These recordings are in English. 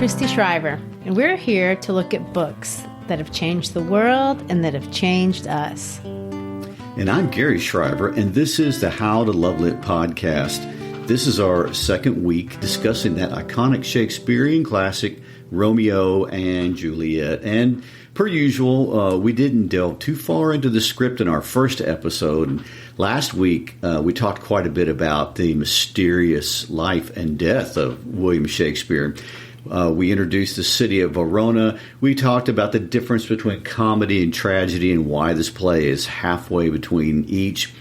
Christy Shriver, and we're here to look at books that have changed the world and that have changed us. And I'm Gary Shriver, and this is the How to Love Lit podcast. This is our second week discussing that iconic Shakespearean classic, Romeo and Juliet. And per usual, we didn't delve too far into the script in our first episode. And last week, we talked quite a bit about the mysterious life and death of William Shakespeare. We introduced the city of Verona. We talked about the difference between comedy and tragedy and why this play is halfway between each.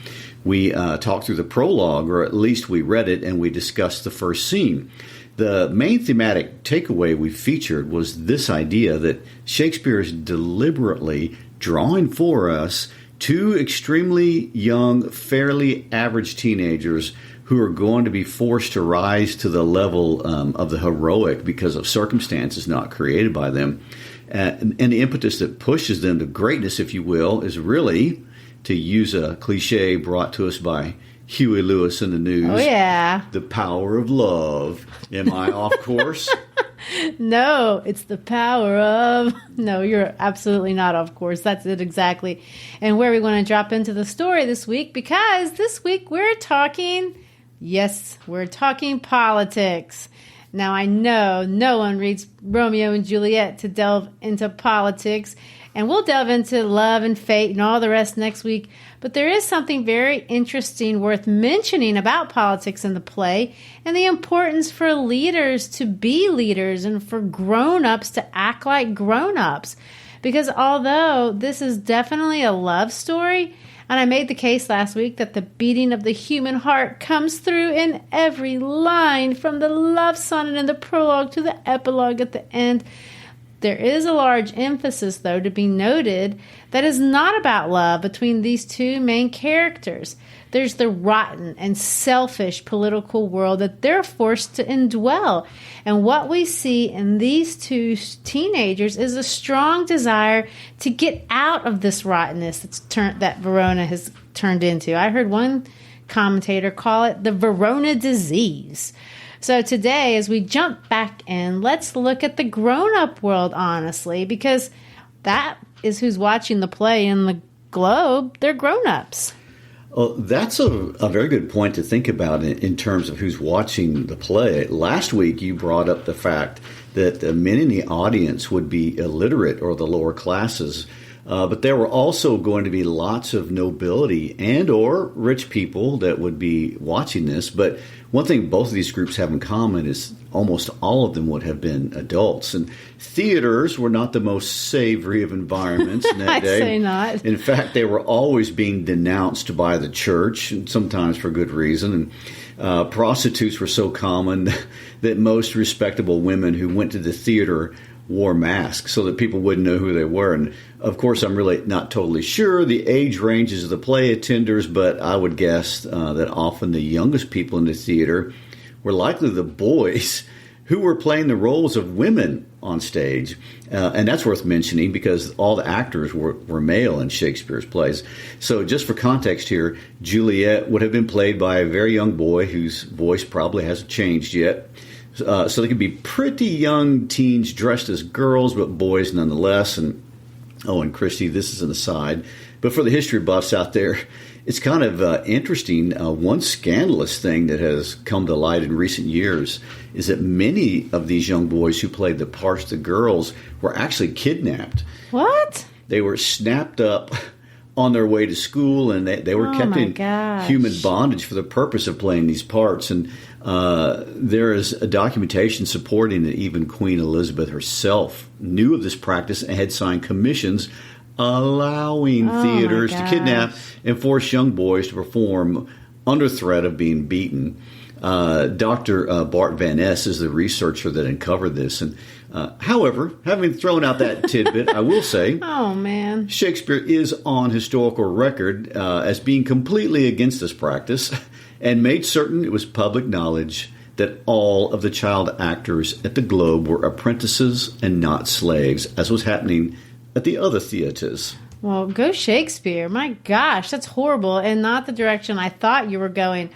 We talked through the prologue, or at least we read it, and we discussed the first scene. The main thematic takeaway we featured was this idea that Shakespeare is deliberately drawing for us two extremely young, fairly average teenagers who are going to be forced to rise to the level of the heroic because of circumstances not created by them. And the impetus that pushes them to greatness, if you will, is really, to use a cliche brought to us by Huey Lewis in the News. Oh, yeah. The power of love. Am I off course? No, it's the power of... No, you're absolutely not off course. That's it exactly. And where we want to drop into the story this week, because this week we're talking... Yes, we're talking politics. Now, I know no one reads Romeo and Juliet to delve into politics, and we'll delve into love and fate and all the rest next week. But there is something very interesting worth mentioning about politics in the play and the importance for leaders to be leaders and for grown-ups to act like grown-ups. Because although this is definitely a love story, and I made the case last week that the beating of the human heart comes through in every line, from the love sonnet in the prologue to the epilogue at the end. There is a large emphasis, though, to be noted that is not about love between these two main characters. There's the rotten and selfish political world that they're forced to indwell. And what we see in these two teenagers is a strong desire to get out of this rottenness that Verona has turned into. I heard one commentator call it the Verona disease. So today, as we jump back in, let's look at the grown-up world, honestly, because that is who's watching the play in the globe. They're grown-ups. Well, that's a very good point to think about in terms of who's watching the play. Last week, you brought up the fact that the men in the audience would be illiterate or the lower classes, but there were also going to be lots of nobility and or rich people that would be watching this. But one thing both of these groups have in common is almost all of them would have been adults. And theaters were not the most savory of environments in that I'd day. say not. In fact, they were always being denounced by the church, and sometimes for good reason. And prostitutes were so common that most respectable women who went to the theater wore masks so that people wouldn't know who they were. And of course, I'm really not totally sure the age ranges of the play attenders, but I would guess that often the youngest people in the theater were likely the boys who were playing the roles of women on stage. And that's worth mentioning because all the actors were male in Shakespeare's plays. So just for context here, Juliet would have been played by a very young boy whose voice probably hasn't changed yet. So they could be pretty young teens dressed as girls, but boys nonetheless. And Christy, this is an aside, but for the history buffs out there, it's kind of interesting. One scandalous thing that has come to light in recent years is that many of these young boys who played the parts of the girls were actually kidnapped. What? They were snapped up on their way to school, and they were kept in human bondage for the purpose of playing these parts. And there is a documentation supporting that even Queen Elizabeth herself knew of this practice and had signed commissions allowing theaters to kidnap and force young boys to perform under threat of being beaten. Dr. Bart Van Ness is the researcher that uncovered this. And however, having thrown out that tidbit, I will say, Shakespeare is on historical record as being completely against this practice and made certain it was public knowledge that all of the child actors at the Globe were apprentices and not slaves, as was happening at the other theaters. Well, go Shakespeare. My gosh, that's horrible and not the direction I thought you were going.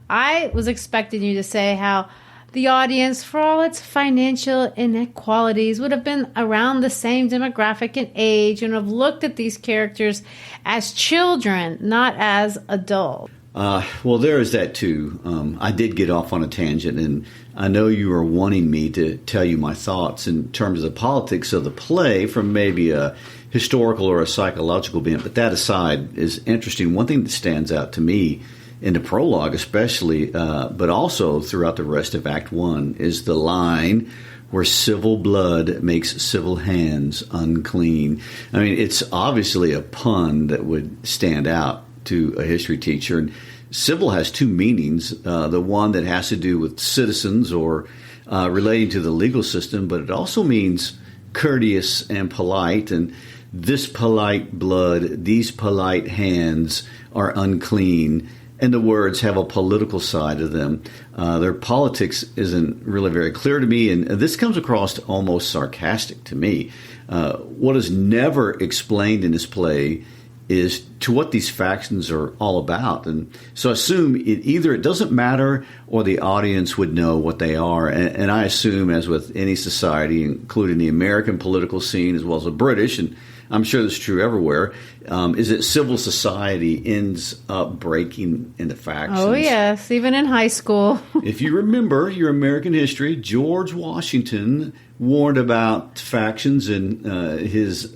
I was expecting you to say how The audience, for all its financial inequalities, would have been around the same demographic and age and have looked at these characters as children, not as adults. Well, there is that too. I did get off on a tangent, and I know you are wanting me to tell you my thoughts in terms of the politics of the play from maybe a historical or a psychological bent. But that aside is interesting. One thing that stands out to me in the prologue especially, but also throughout the rest of Act 1, is the line where civil blood makes civil hands unclean. I mean, it's obviously a pun that would stand out to a history teacher. And civil has two meanings, the one that has to do with citizens or relating to the legal system, but it also means courteous and polite. And this polite blood, these polite hands are unclean. And the words have a political side to them. Their politics isn't really very clear to me, and this comes across almost sarcastic to me. What is never explained in this play is to what these factions are all about. And so I assume either it doesn't matter or the audience would know what they are. And I assume, as with any society, including the American political scene as well as the British, and I'm sure this is true everywhere, is that civil society ends up breaking into factions. Oh, yes, even in high school. If you remember your American history, George Washington warned about factions in his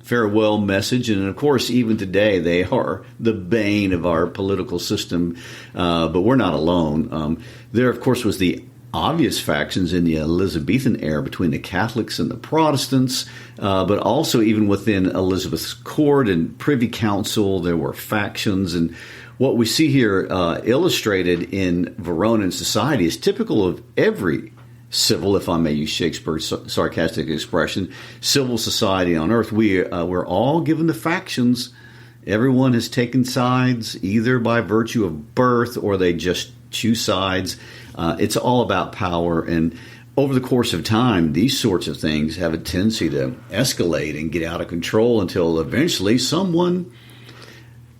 farewell message. And, of course, even today, they are the bane of our political system. But we're not alone. There, of course, was the obvious factions in the Elizabethan era between the Catholics and the Protestants, but also even within Elizabeth's court and Privy Council, there were factions. And what we see here illustrated in Veronan society is typical of every civil, if I may use Shakespeare's sarcastic expression, civil society on earth. We're all given the factions. Everyone has taken sides, either by virtue of birth or they just choose sides. It's all about power, and over the course of time, these sorts of things have a tendency to escalate and get out of control until eventually someone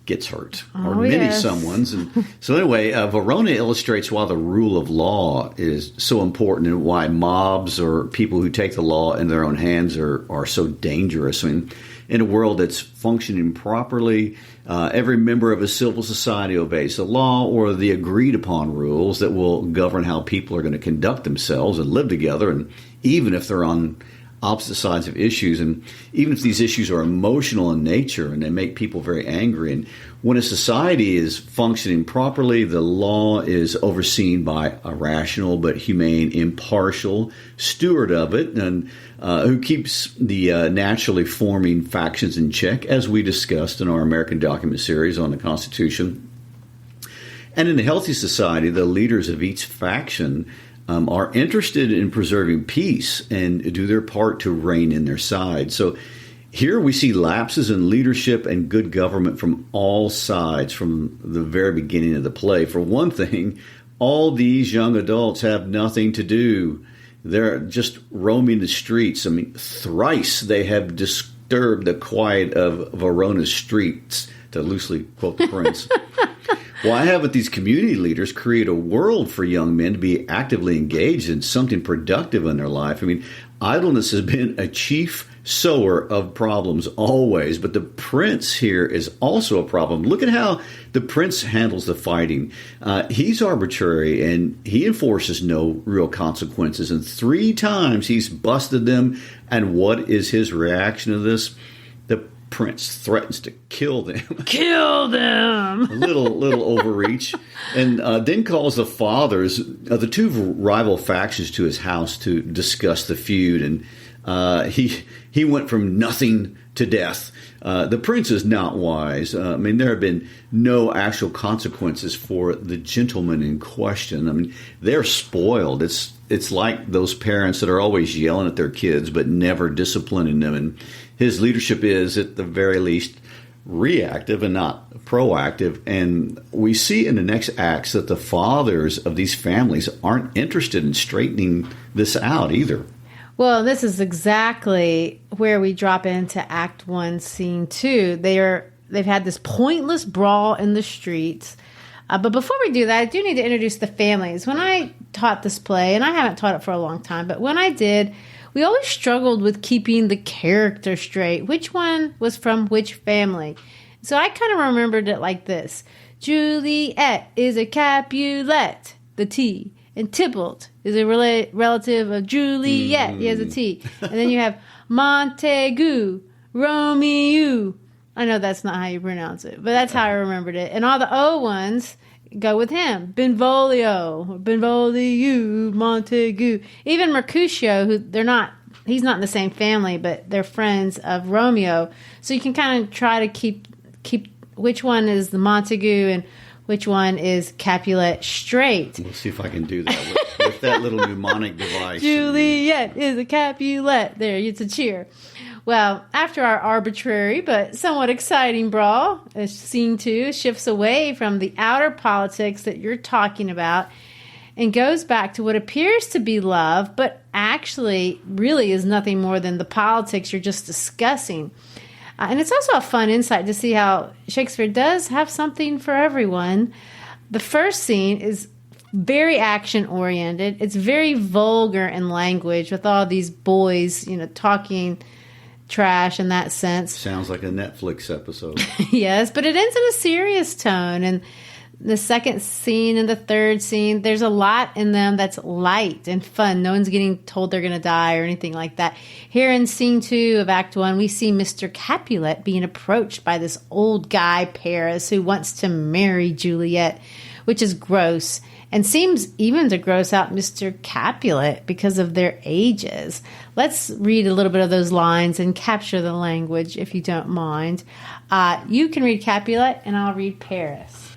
gets hurt, or many someones. And so anyway, Verona illustrates why the rule of law is so important and why mobs or people who take the law in their own hands are so dangerous. I mean, in a world that's functioning properly, every member of a civil society obeys the law or the agreed upon rules that will govern how people are going to conduct themselves and live together, and even if they're on opposite sides of issues, and even if these issues are emotional in nature and they make people very angry. And when a society is functioning properly, the law is overseen by a rational but humane, impartial steward of it, and who keeps the naturally forming factions in check, as we discussed in our American document series on the Constitution. And in a healthy society, the leaders of each faction are interested in preserving peace and do their part to rein in their side. So here we see lapses in leadership and good government from all sides from the very beginning of the play. For one thing, all these young adults have nothing to do. They're just roaming the streets. I mean, thrice they have disturbed the quiet of Verona's streets, to loosely quote the prince. Why haven't these community leaders create a world for young men to be actively engaged in something productive in their life? I mean, idleness has been a chief sower of problems always, but the prince here is also a problem. Look at how the prince handles the fighting. He's arbitrary and he enforces no real consequences. And 3 times he's busted them. And what is his reaction to this? The prince threatens to kill them. Kill them! A little overreach. And then calls the fathers of the 2 rival factions to his house to discuss the feud. And he went from nothing to death. The prince is not wise. I mean, there have been no actual consequences for the gentleman in question. I mean, they're spoiled. It's like those parents that are always yelling at their kids but never disciplining them. And his leadership is, at the very least, reactive and not proactive. And we see in the next acts that the fathers of these families aren't interested in straightening this out either. Well, this is exactly where we drop into Act 1, Scene 2. They've had this pointless brawl in the streets. But before we do that, I do need to introduce the families. When I taught this play, and I haven't taught it for a long time, but when I did, we always struggled with keeping the character straight. Which one was from which family? So I kind of remembered it like this. Juliet is a Capulet, the T. And Tybalt is a relative of Juliet. He has a T. And then you have Montague, Romeo. I know that's not how you pronounce it, but that's how I remembered it. And all the O ones go with him. Benvolio, Montague. Even Mercutio, he's not in the same family, but they're friends of Romeo. So you can kind of try to keep which one is the Montague and which one is Capulet straight. We'll see if I can do that with that little mnemonic device. Juliet is a Capulet. There, it's a cheer. Well, after our arbitrary but somewhat exciting brawl, scene 2 shifts away from the outer politics that you're talking about and goes back to what appears to be love, but actually really is nothing more than the politics you're just discussing. And it's also a fun insight to see how Shakespeare does have something for everyone. The first scene is very action-oriented. It's very vulgar in language with all these boys, talking trash in that sense. Sounds like a Netflix episode. Yes, but it ends in a serious tone. And the second scene and the third scene, there's a lot in them that's light and fun. No one's getting told they're going to die or anything like that. Here in scene 2 of Act 1, we see Mr. Capulet being approached by this old guy, Paris, who wants to marry Juliet, which is gross and seems even to gross out Mr. Capulet because of their ages. Let's read a little bit of those lines and capture the language, if you don't mind. You can read Capulet, and I'll read Paris.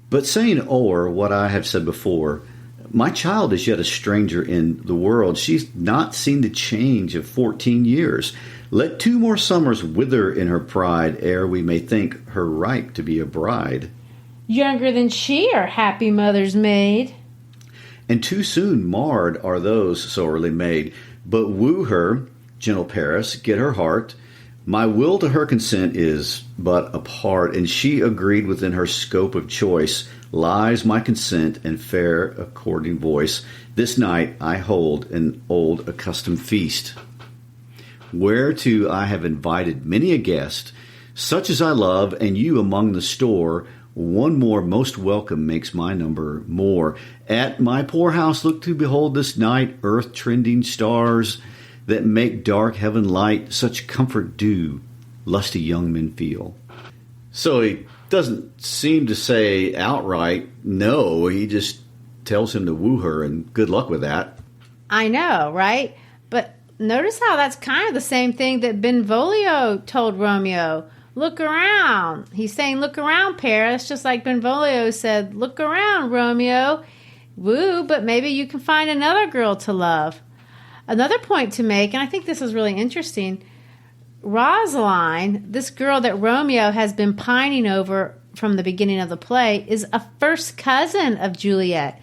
But saying o'er what I have said before, my child is yet a stranger in the world. She's not seen the change of 14 years. Let 2 more summers wither in her pride, ere we may think her ripe to be a bride. Younger than she are happy mother's maid. And too soon marred are those so early made. But woo her, gentle Paris, get her heart. My will to her consent is but a part, and she agreed within her scope of choice. Lies my consent and fair according voice. This night I hold an old accustomed feast, whereto I have invited many a guest, such as I love, and you among the store. One more most welcome makes my number more. At my poor house look to behold this night, earth-trending stars that make dark heaven light, such comfort do lusty young men feel. So he doesn't seem to say outright no. He just tells him to woo her, and good luck with that. I know, right? But notice how that's kind of the same thing that Benvolio told Romeo. Look around. He's saying, look around, Paris, just like Benvolio said, look around, Romeo. Woo, but maybe you can find another girl to love. Another point to make, and I think this is really interesting, Rosaline, this girl that Romeo has been pining over from the beginning of the play, is a first cousin of Juliet.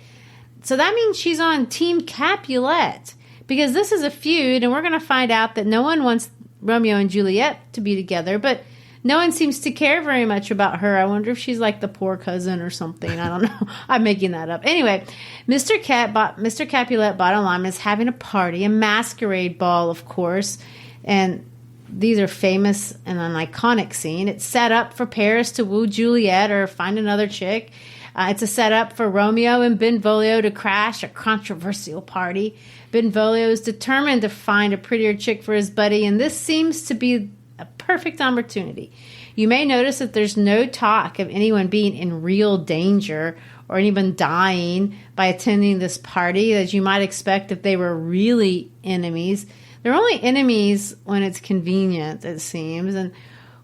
So that means she's on Team Capulet, because this is a feud, and we're going to find out that no one wants Romeo and Juliet to be together, but no one seems to care very much about her. I wonder if she's like the poor cousin or something. I don't know. I'm making that up. Anyway, Mr. Capulet, bottom line, is having a party, a masquerade ball, of course. And these are famous and an iconic scene. It's set up for Paris to woo Juliet or find another chick. It's a setup for Romeo and Benvolio to crash a controversial party. Benvolio is determined to find a prettier chick for his buddy, and this seems to be a perfect opportunity. You may notice that there's no talk of anyone being in real danger or anyone dying by attending this party, as you might expect if they were really enemies. They're only enemies when it's convenient, it seems. And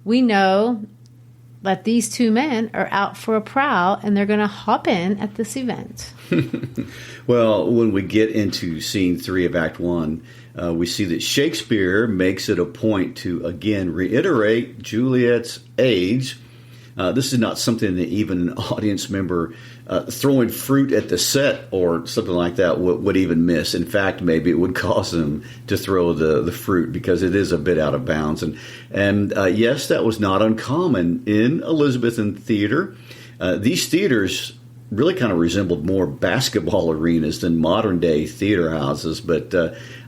we know that these 2 men are out for a prowl, and they're going to hop in at this event. Well, when we get into scene 3 of Act 1, we see that Shakespeare makes it a point to, again, reiterate Juliet's age. This is not something that even an audience member throwing fruit at the set or something like that would even miss. In fact, maybe it would cause them to throw the fruit because it is a bit out of bounds. And yes, that was not uncommon in Elizabethan theater. These theaters really kind of resembled more basketball arenas than modern day theater houses. But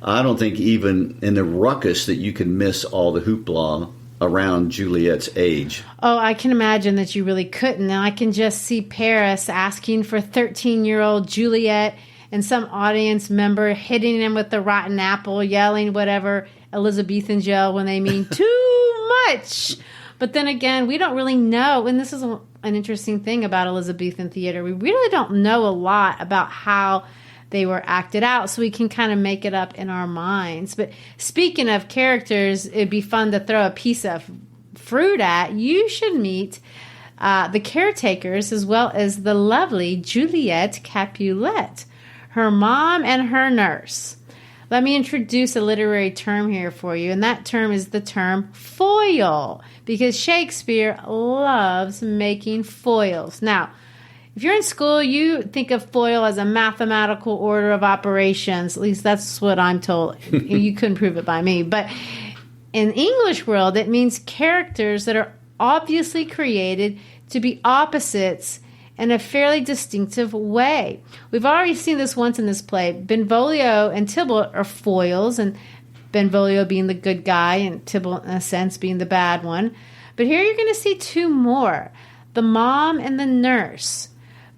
I don't think even in the ruckus that you can miss all the hoopla around Juliet's age. Oh, I can imagine that you really couldn't. Now I can just see Paris asking for 13-year-old Juliet and some audience member hitting him with the rotten apple, yelling whatever Elizabethans yell when they mean too much. But then again, we don't really know, and this is an interesting thing about Elizabethan theater. We really don't know a lot about how they were acted out, so we can kind of make it up in our minds. But speaking of characters, it'd be fun to throw a piece of fruit at. You should meet the caretakers as well as the lovely Juliet Capulet, her mom and her nurse. Let me introduce a literary term here for you, and that term is the term foil, because Shakespeare loves making foils. Now, if you're in school, you think of foil as a mathematical order of operations. At least that's what I'm told. You couldn't prove it by me. But in the English world, it means characters that are obviously created to be opposites in a fairly distinctive way. We've already seen this once in this play. Benvolio and Tybalt are foils, and Benvolio being the good guy and Tybalt, in a sense, being the bad one. But here you're going to see two more, the mom and the nurse.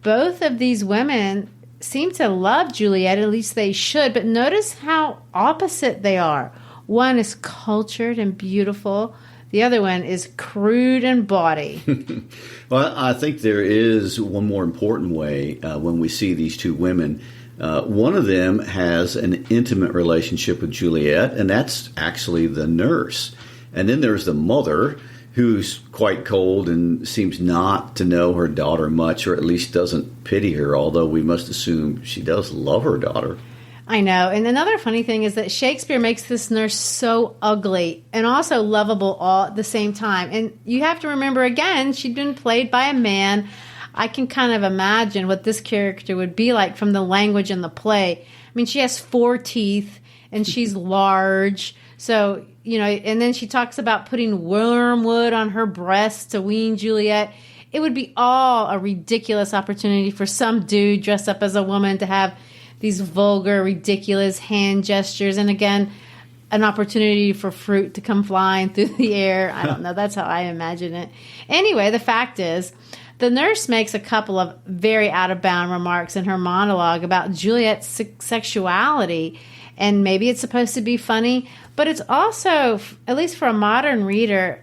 Both of these women seem to love Juliet, at least they should, but notice how opposite they are. One is cultured and beautiful. The other one is crude and bawdy. Well, I think there is one more important way when we see these two women. One of them has an intimate relationship with Juliet, and that's actually the nurse. And then there's the mother, who's quite cold and seems not to know her daughter much, or at least doesn't pity her, although we must assume she does love her daughter. I know. And another funny thing is that Shakespeare makes this nurse so ugly and also lovable all at the same time. And you have to remember, again, she'd been played by a man. I can kind of imagine what this character would be like from the language in the play. I mean, she has 4 teeth and she's large. So, you know, and then she talks about putting wormwood on her breast to wean Juliet. It would be all a ridiculous opportunity for some dude dressed up as a woman to have these vulgar, ridiculous hand gestures. And again, an opportunity for fruit to come flying through the air. I don't know. That's how I imagine it. Anyway, the fact is, the nurse makes a couple of very out-of-bound remarks in her monologue about Juliet's sexuality. And maybe it's supposed to be funny, but it's also, at least for a modern reader,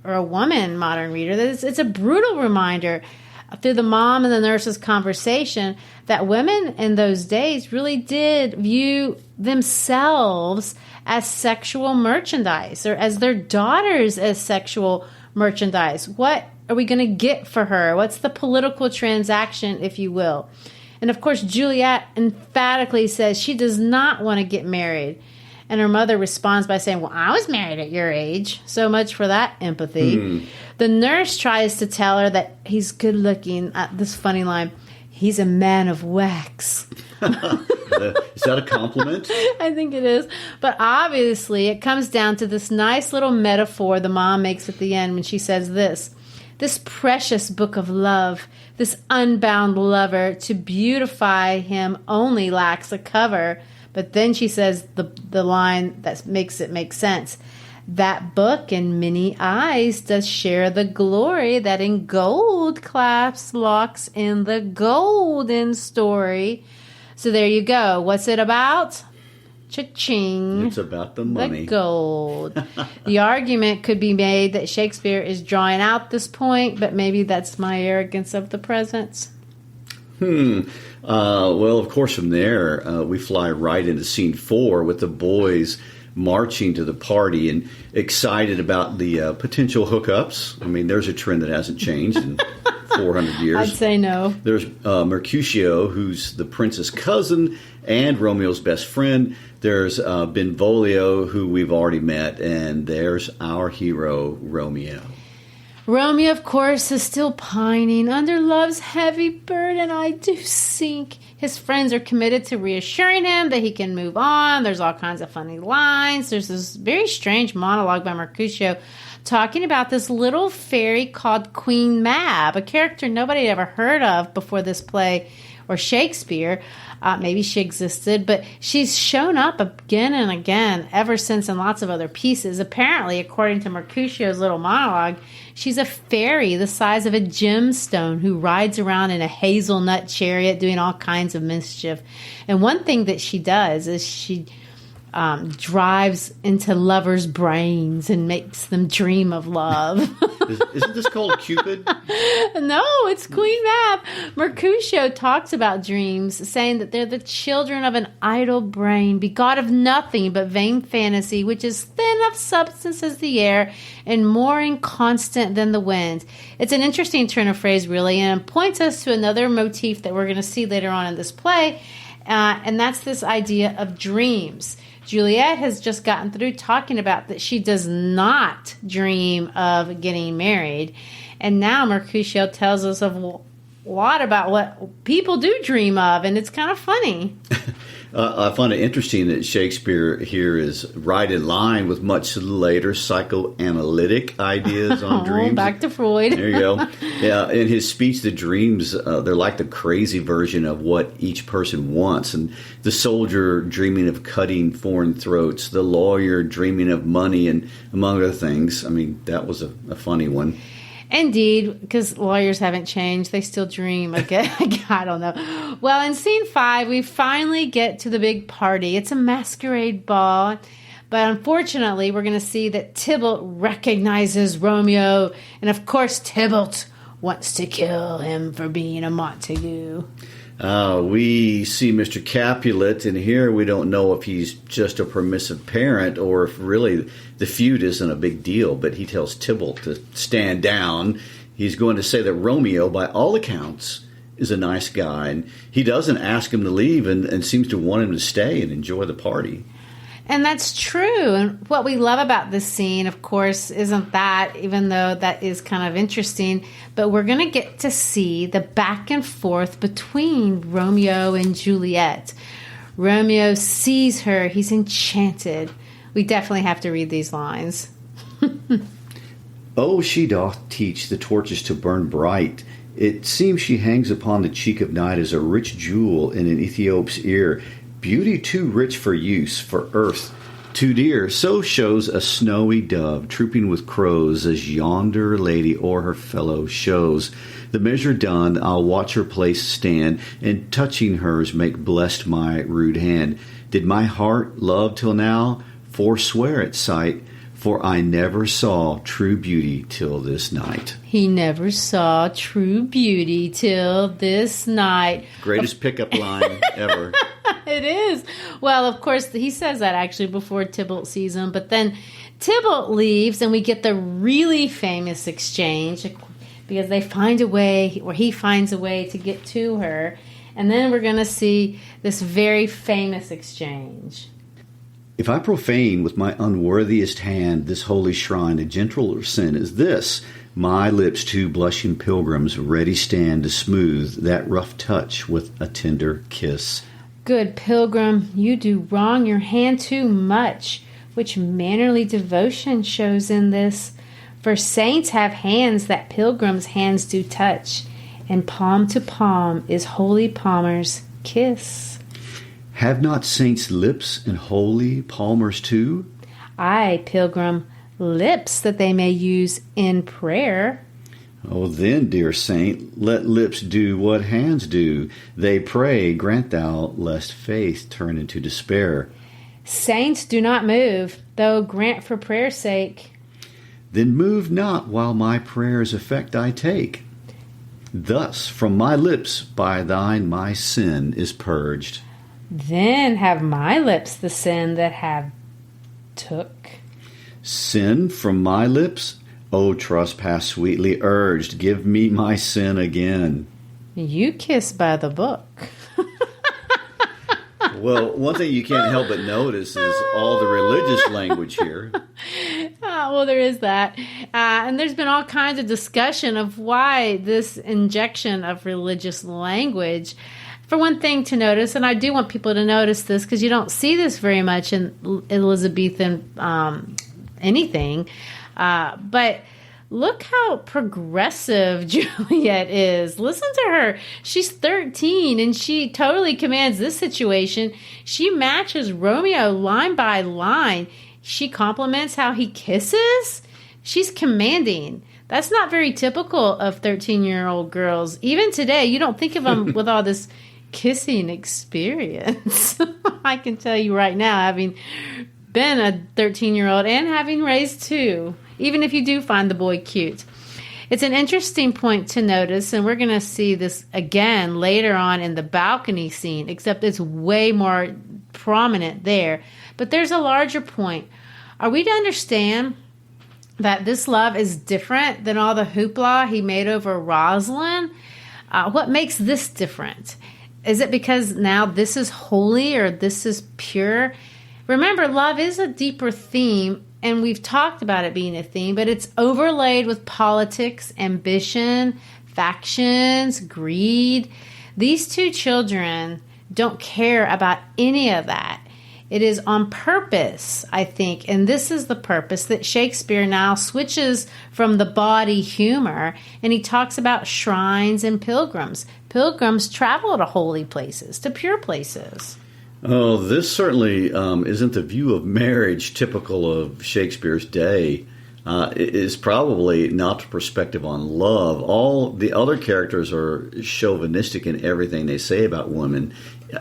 or a woman modern reader, that it's a brutal reminder through the mom and the nurse's conversation that women in those days really did view themselves as sexual merchandise, or as their daughters as sexual merchandise. What are we going to get for her? What's the political transaction, if you will? And of course, Juliet emphatically says she does not want to get married. And her mother responds by saying, well, I was married at your age. So much for that empathy. The nurse tries to tell her that he's good looking. This funny line, he's a man of wax. Is that a compliment? I think it is. But obviously, it comes down to this nice little metaphor the mom makes at the end when she says this precious book of love, this unbound lover, to beautify him only lacks a cover. But then she says the line that makes it make sense. That book in many eyes does share the glory that in gold clasps locks in the golden story. So there you go. What's it about? Cha-ching. It's about the money. The gold. The argument could be made that Shakespeare is drawing out this point, but maybe that's my arrogance of the present. Well, of course, from there, we fly right into scene 4 with the boys marching to the party and excited about the potential hookups. I mean, there's a trend that hasn't changed in 400 years. I'd say no. There's Mercutio, who's the prince's cousin and Romeo's best friend. There's Benvolio, who we've already met. And there's our hero, Romeo. Romeo, of course, is still pining. Under love's heavy burden, I do sink. His friends are committed to reassuring him that he can move on. There's all kinds of funny lines. There's this very strange monologue by Mercutio talking about this little fairy called Queen Mab, a character nobody had ever heard of before this play or Shakespeare. Maybe she existed, but she's shown up again and again ever since in lots of other pieces. Apparently, according to Mercutio's little monologue, she's a fairy the size of a gemstone who rides around in a hazelnut chariot doing all kinds of mischief. And one thing that she does is she drives into lovers' brains and makes them dream of love. Isn't this called Cupid? No, it's Queen Mab. Mercutio talks about dreams, saying that they're the children of an idle brain, begot of nothing but vain fantasy, which is thin of substance as the air and more inconstant than the wind. It's an interesting turn of phrase, really, and points us to another motif that we're going to see later on in this play, and that's this idea of dreams. Juliet has just gotten through talking about that she does not dream of getting married. And now Mercutio tells us a lot about what people do dream of, and it's kind of funny. I find it interesting that Shakespeare here is right in line with much later psychoanalytic ideas on dreams. Back to Freud. There you go. Yeah, in his speech, the dreams, they're like the crazy version of what each person wants. And the soldier dreaming of cutting foreign throats, the lawyer dreaming of money, and among other things. I mean, that was a funny one. Indeed, because lawyers haven't changed. They still dream. I don't know. Well, in scene 5, we finally get to the big party. It's a masquerade ball. But unfortunately, we're going to see that Tybalt recognizes Romeo. And of course, Tybalt wants to kill him for being a Montague. We see Mr. Capulet, and here we don't know if he's just a permissive parent or if really the feud isn't a big deal, but he tells Tybalt to stand down. He's going to say that Romeo, by all accounts, is a nice guy, and he doesn't ask him to leave and seems to want him to stay and enjoy the party. And that's true. And what we love about this scene, of course, isn't that, even though that is kind of interesting, but we're going to get to see the back and forth between Romeo and Juliet. Romeo sees her. He's enchanted. We definitely have to read these lines. Oh, she doth teach the torches to burn bright. It seems she hangs upon the cheek of night as a rich jewel in an Ethiop's ear. Beauty too rich for use, for earth too dear. So shows a snowy dove trooping with crows as yonder lady o'er her fellow shows. The measure done, I'll watch her place stand, and touching hers make blessed my rude hand. Did my heart love till now forswear its sight? For I never saw true beauty till this night. He never saw true beauty till this night. Greatest pickup line ever. It is. Well, of course, he says that actually before Tybalt sees him. But then Tybalt leaves and we get the really famous exchange because they find a way, or he finds a way to get to her. And then we're going to see this very famous exchange. If I profane with my unworthiest hand this holy shrine, a gentler sin is this. My lips two blushing pilgrims ready stand to smooth that rough touch with a tender kiss. Good pilgrim, you do wrong your hand too much, which mannerly devotion shows in this. For saints have hands that pilgrims' hands do touch, and palm to palm is holy palmer's kiss. Have not saints lips and holy palmers too? Aye, pilgrim, lips that they may use in prayer. Oh, then, dear saint, let lips do what hands do. They pray, grant thou, lest faith turn into despair. Saints do not move, though grant for prayer's sake. Then move not while my prayer's effect I take. Thus from my lips by thine my sin is purged. Then have my lips the sin that have took. Sin from my lips? O trespass sweetly urged, give me my sin again. You kiss by the book. Well, one thing you can't help but notice is all the religious language here. Well, there is that. And there's been all kinds of discussion of why this injection of religious language. For one thing to notice, and I do want people to notice this because you don't see this very much in Elizabethan anything, but look how progressive Juliet is. Listen to her. She's 13 and she totally commands this situation. She matches Romeo line by line. She compliments how he kisses. She's commanding. That's not very typical of 13-year-old girls. Even today, you don't think of them with all this kissing experience. I can tell you right now, having been a 13-year-old and having raised two, even if you do find the boy cute. It's an interesting point to notice, and we're going to see this again later on in the balcony scene, except it's way more prominent there. But there's a larger point. Are we to understand that this love is different than all the hoopla he made over Rosalind? What makes this different? Is it because now this is holy or this is pure? Remember, love is a deeper theme, and we've talked about it being a theme, but it's overlaid with politics, ambition, factions, greed. These two children don't care about any of that. It is on purpose, I think, and this is the purpose that Shakespeare now switches from the bawdy humor, and he talks about shrines and pilgrims. Pilgrims travel to holy places, to pure places. Oh, this certainly isn't the view of marriage typical of Shakespeare's day. It is probably not the perspective on love. All the other characters are chauvinistic in everything they say about women.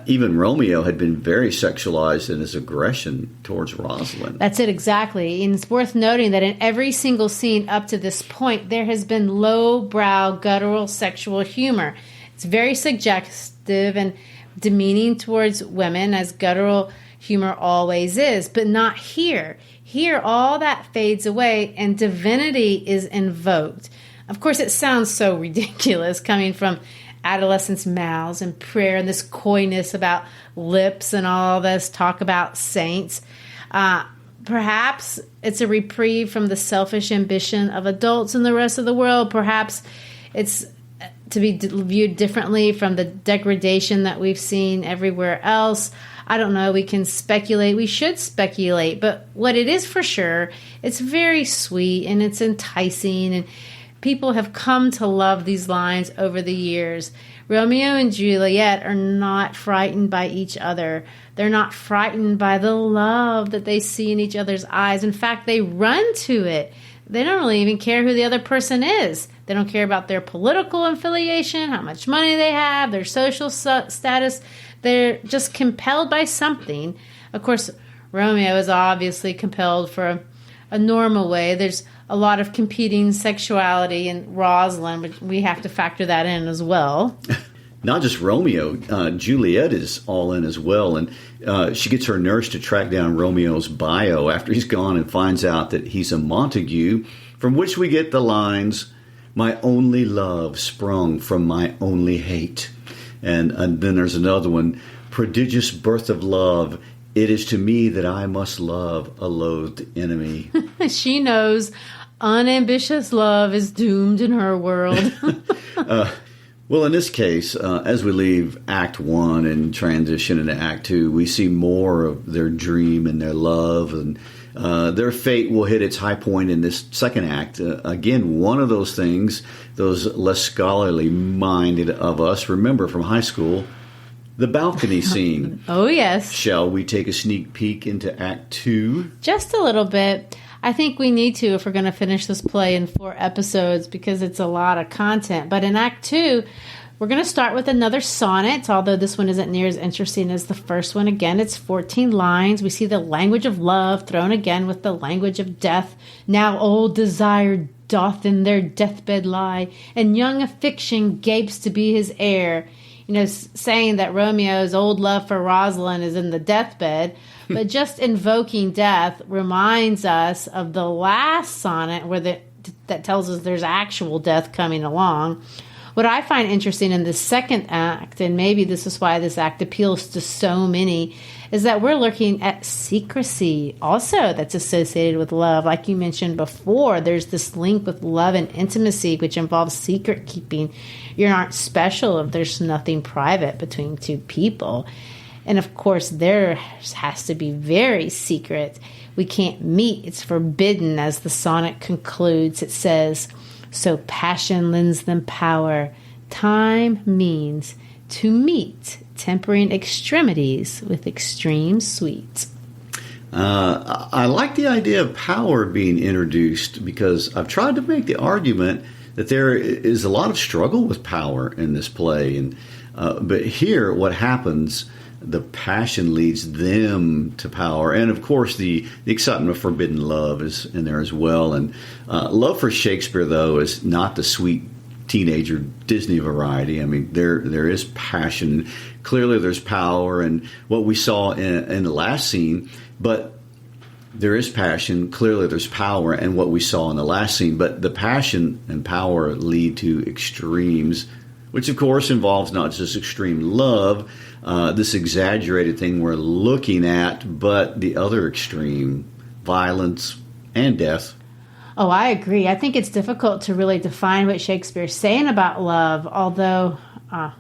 Even Romeo had been very sexualized in his aggression towards Rosalind. That's it, exactly. And it's worth noting that in every single scene up to this point, there has been low-brow, guttural sexual humor. It's very suggestive and demeaning towards women, as guttural humor always is, but not here. Here, all that fades away and divinity is invoked. Of course, it sounds so ridiculous coming from adolescents' mouths and prayer and this coyness about lips and all this talk about saints. Perhaps it's a reprieve from the selfish ambition of adults in the rest of the world. Perhaps it's to be viewed differently from the degradation that we've seen everywhere else. I don't know. We can speculate. We should speculate. But what it is for sure, it's very sweet and it's enticing, and people have come to love these lines over the years. Romeo and Juliet are not frightened by each other. They're not frightened by the love that they see in each other's eyes. In fact, they run to it. They don't really even care who the other person is. They don't care about their political affiliation, how much money they have, their social status. They're just compelled by something. Of course, Romeo is obviously compelled for a normal way. There's a lot of competing sexuality in Rosalind, but we have to factor that in as well. Not just Romeo, Juliet is all in as well. And she gets her nurse to track down Romeo's bio after he's gone and finds out that he's a Montague, from which we get the lines, "My only love sprung from my only hate." And then there's another one, "Prodigious birth of love, it is to me that I must love a loathed enemy." She knows unambitious love is doomed in her world. Well, in this case, as we leave Act 1 and transition into Act 2, we see more of their dream and their love, and their fate will hit its high point in this second act. Again, one of those things, those less scholarly minded of us remember from high school, the balcony scene. Oh, yes. Shall we take a sneak peek into Act 2? Just a little bit. I think we need to if we're going to finish this play in 4 episodes because it's a lot of content. But in Act 2, we're going to start with another sonnet, although this one isn't near as interesting as the first one. Again, it's 14 lines. We see the language of love thrown again with the language of death. Now old desire doth in their deathbed lie, and young affection gapes to be his heir. You know, saying that Romeo's old love for Rosalind is in the deathbed, but just invoking death reminds us of the last sonnet where that tells us there's actual death coming along. What I find interesting in the second act, and maybe this is why this act appeals to so many, is that we're looking at secrecy also that's associated with love. Like you mentioned before, there's this link with love and intimacy, which involves secret keeping. You aren't special if there's nothing private between two people. And of course, there has to be very secret. We can't meet. It's forbidden. As the sonnet concludes, it says, so passion lends them power. Time means to meet, tempering extremities with extreme sweet. I like the idea of power being introduced because I've tried to make the argument that there is a lot of struggle with power in this play. And but here, what happens, the passion leads them to power. And, of course, the excitement of forbidden love is in there as well. And love for Shakespeare, though, is not the sweet teenager Disney variety. I mean, there is passion. Clearly, there's power, and what we saw in the last scene. But there is passion. Clearly, there's power, and what we saw in the last scene. But the passion and power lead to extremes, which, of course, involves not just extreme love, this exaggerated thing we're looking at, but the other extreme, violence and death. Oh, I agree. I think it's difficult to really define what Shakespeare's saying about love, although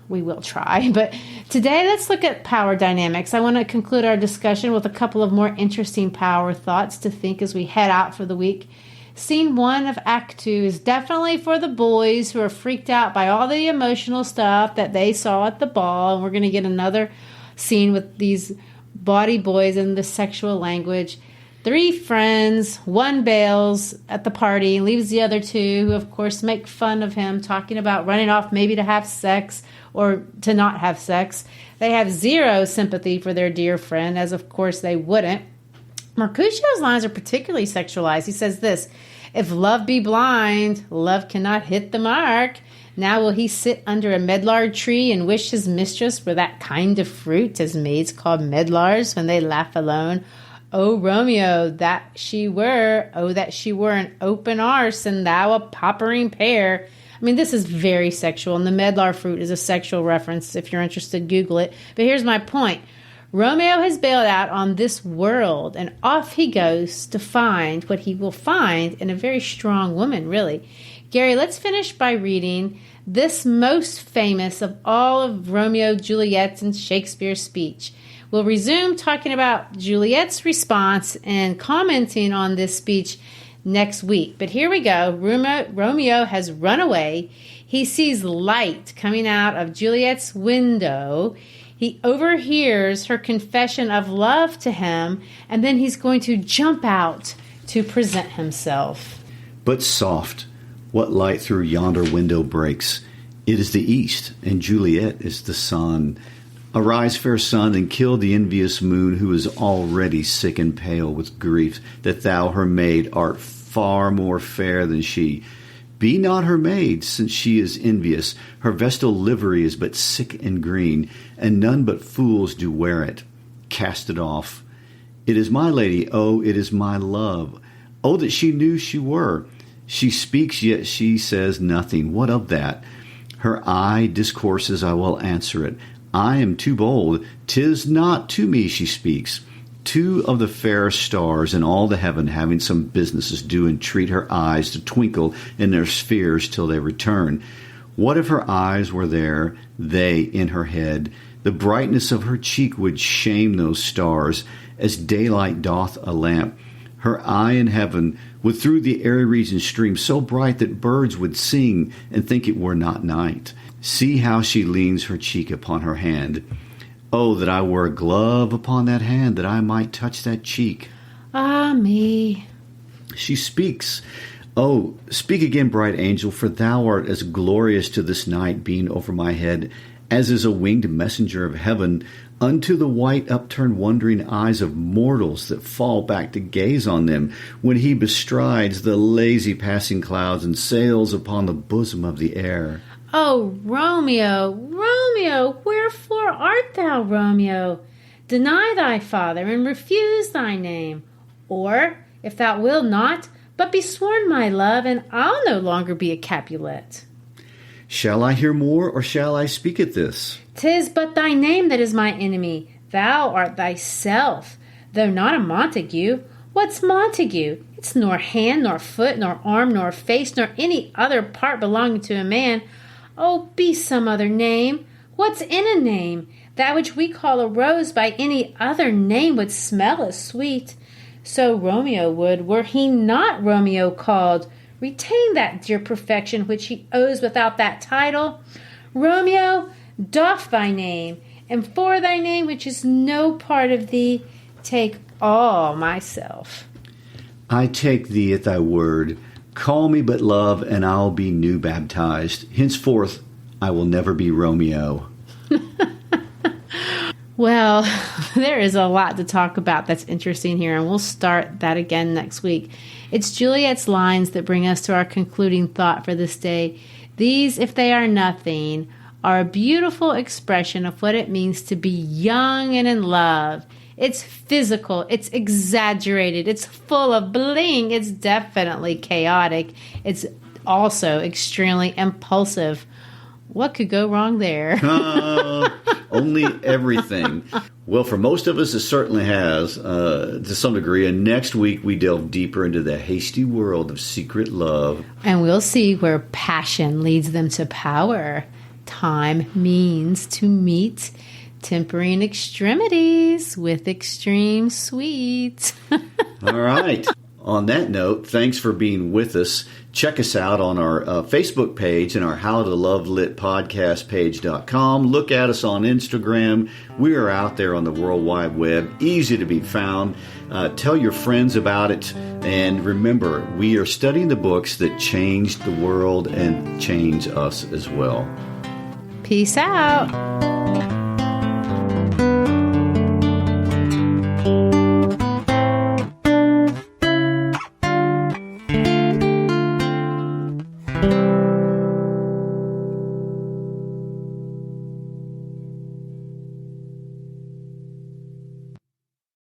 we will try. But today, let's look at power dynamics. I want to conclude our discussion with a couple of more interesting power thoughts to think as we head out for the week. Scene 1 of Act 2 is definitely for the boys who are freaked out by all the emotional stuff that they saw at the ball. And we're going to get another scene with these bawdy boys and the sexual language. 3 friends, 1 bails at the party, leaves the other 2, who of course make fun of him, talking about running off maybe to have sex or to not have sex. They have 0 sympathy for their dear friend, as of course they wouldn't. Mercutio's lines are particularly sexualized. He says this, if love be blind, love cannot hit the mark. Now will he sit under a medlar tree and wish his mistress were that kind of fruit as maids call medlars when they laugh alone. O Romeo, that she were, oh, that she were an open arse and thou a poppering pear. I mean, this is very sexual, and the medlar fruit is a sexual reference. If you're interested, Google it. But here's my point. Romeo has bailed out on this world, and off he goes to find what he will find in a very strong woman, really. Gary, let's finish by reading this most famous of all of Romeo, Juliet, and Shakespeare's speech. We'll resume talking about Juliet's response and commenting on this speech next week. But here we go. Romeo has run away. He sees light coming out of Juliet's window. He overhears her confession of love to him, and then he's going to jump out to present himself. But soft, what light through yonder window breaks? It is the east, and Juliet is the sun. Arise, fair sun, and kill the envious moon, who is already sick and pale with grief, that thou, her maid, art far more fair than she. Be not her maid, since she is envious. Her vestal livery is but sick and green, and none but fools do wear it. Cast it off. It is my lady, oh, it is my love. Oh, that she knew she were. She speaks, yet she says nothing. What of that? Her eye discourses, I will answer it. I am too bold. 'Tis not to me she speaks. 2 of the fairest stars in all the heaven, having some businesses, do entreat her eyes to twinkle in their spheres till they return. What if her eyes were there, they in her head? The brightness of her cheek would shame those stars, as daylight doth a lamp. Her eye in heaven would through the airy region stream, so bright that birds would sing and think it were not night. See how she leans her cheek upon her hand. Oh, that I were a glove upon that hand, that I might touch that cheek. Ah, me. She speaks. Oh, speak again, bright angel, for thou art as glorious to this night, being over my head, as is a winged messenger of heaven, unto the white upturned wondering eyes of mortals that fall back to gaze on them, when he bestrides the lazy passing clouds and sails upon the bosom of the air. Oh, Romeo, Romeo, wherefore art thou, Romeo? Deny thy father, and refuse thy name. Or, if thou wilt not, but be sworn my love, and I'll no longer be a Capulet. Shall I hear more, or shall I speak at this? 'Tis but thy name that is my enemy. Thou art thyself, though not a Montague. What's Montague? It's nor hand, nor foot, nor arm, nor face, nor any other part belonging to a man. Oh, be some other name. What's in a name? That which we call a rose by any other name would smell as sweet. So Romeo would, were he not Romeo called, retain that dear perfection which he owes without that title. Romeo, doff thy name, and for thy name, which is no part of thee, take all myself. I take thee at thy word. Call me but love, and I'll be new baptized. Henceforth, I will never be Romeo. Well, there is a lot to talk about that's interesting here, and we'll start that again next week. It's Juliet's lines that bring us to our concluding thought for this day. These, if they are nothing, are a beautiful expression of what it means to be young and in love. It's physical, it's exaggerated, it's full of bling, it's definitely chaotic, it's also extremely impulsive. What could go wrong there? Only everything. Well, for most of us, it certainly has, to some degree. And next week, we delve deeper into the hasty world of secret love. And we'll see where passion leads them to power. Time means to meet, tempering extremities with extreme sweet. All right. On that note, thanks for being with us. Check us out on our Facebook page and our How to Love Lit podcast page.com. Look at us on Instagram. We are out there on the World Wide Web, easy to be found. Tell your friends about it. And remember, we are studying the books that changed the world and change us as well. Peace out. Thank you.